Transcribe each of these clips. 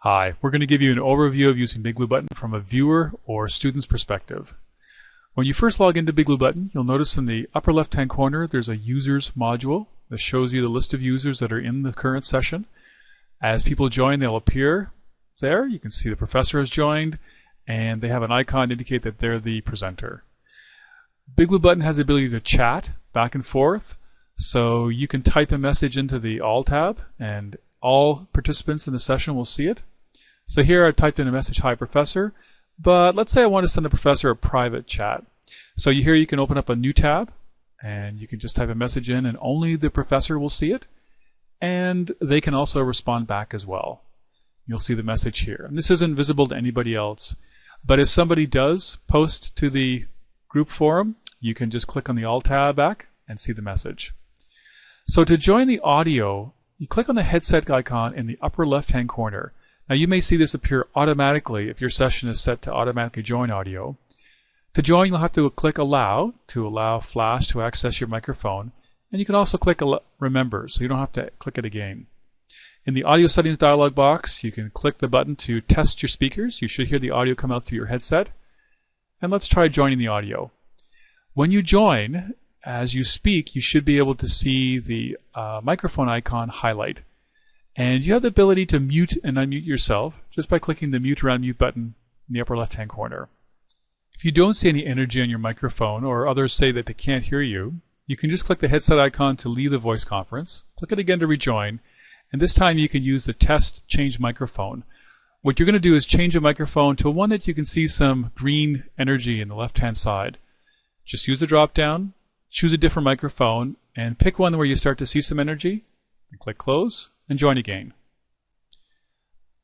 Hi, we're going to give you an overview of using Big Blue Button from a viewer or student's perspective. When you first log into Big Blue Button, you'll notice in the upper left-hand corner there's a Users module that shows you the list of users that are in the current session. As people join, they'll appear there. You can see the professor has joined, and they have an icon to indicate that they're the presenter. Big Blue Button has the ability to chat back and forth, so you can type a message into the All tab, and all participants in the session will see it. So here I've typed in a message, "Hi Professor," but let's say I want to send the professor a private chat. So here you can open up a new tab, and you can just type a message in, and only the professor will see it, and they can also respond back as well. You'll see the message here. And this isn't visible to anybody else, but if somebody does post to the group forum, you can just click on the All tab back and see the message. So to join the audio, you click on the headset icon in the upper left-hand corner. Now you may see this appear automatically if your session is set to automatically join audio. To join, you'll have to click Allow to allow Flash to access your microphone, and you can also click Remember, so you don't have to click it again. In the Audio Settings dialog box, you can click the button to test your speakers. You should hear the audio come out through your headset. And let's try joining the audio. When you join, as you speak, you should be able to see the microphone icon highlight. And you have the ability to mute and unmute yourself just by clicking the Mute or Unmute button in the upper left-hand corner. If you don't see any energy on your microphone, or others say that they can't hear you, you can just click the headset icon to leave the voice conference, click it again to rejoin, and this time you can use the Test Change Microphone. What you're going to do is change a microphone to one that you can see some green energy in the left-hand side. Just use the drop-down, choose a different microphone, and pick one where you start to see some energy, and click Close, and join again.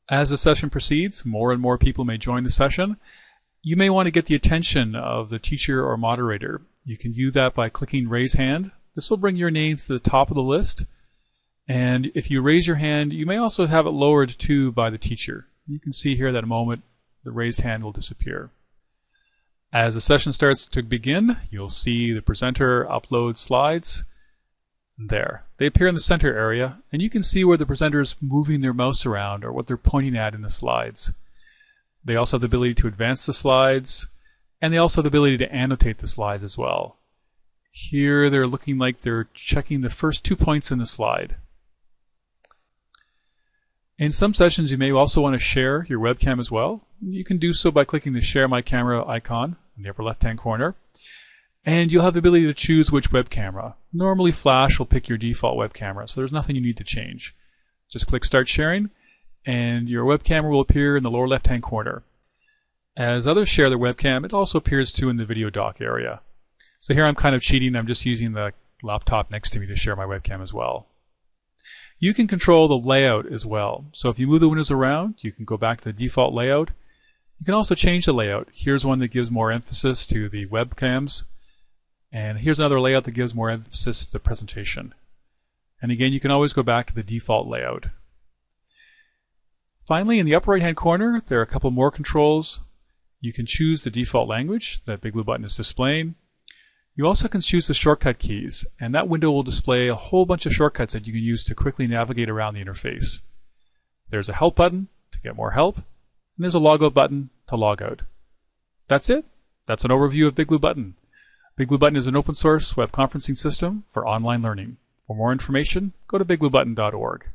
As the session proceeds, more and more people may join the session. You may want to get the attention of the teacher or moderator. You can do that by clicking Raise Hand. This will bring your name to the top of the list. And if you raise your hand, you may also have it lowered too by the teacher. You can see here that in a moment the raised hand will disappear. As the session starts to begin, you'll see the presenter upload slides. There. They appear in the center area, and you can see where the presenter is moving their mouse around or what they're pointing at in the slides. They also have the ability to advance the slides, and they also have the ability to annotate the slides as well. Here they're looking like they're checking the first 2 points in the slide. In some sessions, you may also want to share your webcam as well. You can do so by clicking the Share My Camera icon in the upper left-hand corner. And you'll have the ability to choose which web camera. Normally Flash will pick your default web camera, so there's nothing you need to change. Just click Start Sharing, and your web camera will appear in the lower left-hand corner. As others share their webcam, it also appears too in the video dock area. So here I'm kind of cheating. I'm just using the laptop next to me to share my webcam as well. You can control the layout as well. So if you move the windows around, you can go back to the default layout. You can also change the layout. Here's one that gives more emphasis to the webcams. And here's another layout that gives more emphasis to the presentation. And again, you can always go back to the default layout. Finally, in the upper right-hand corner, there are a couple more controls. You can choose the default language that Big Blue Button is displaying. You also can choose the shortcut keys, and that window will display a whole bunch of shortcuts that you can use to quickly navigate around the interface. There's a Help button to get more help, and there's a Logout button to log out. That's it. That's an overview of Big Blue Button. Big Blue Button is an open source web conferencing system for online learning. For more information, go to bigbluebutton.org.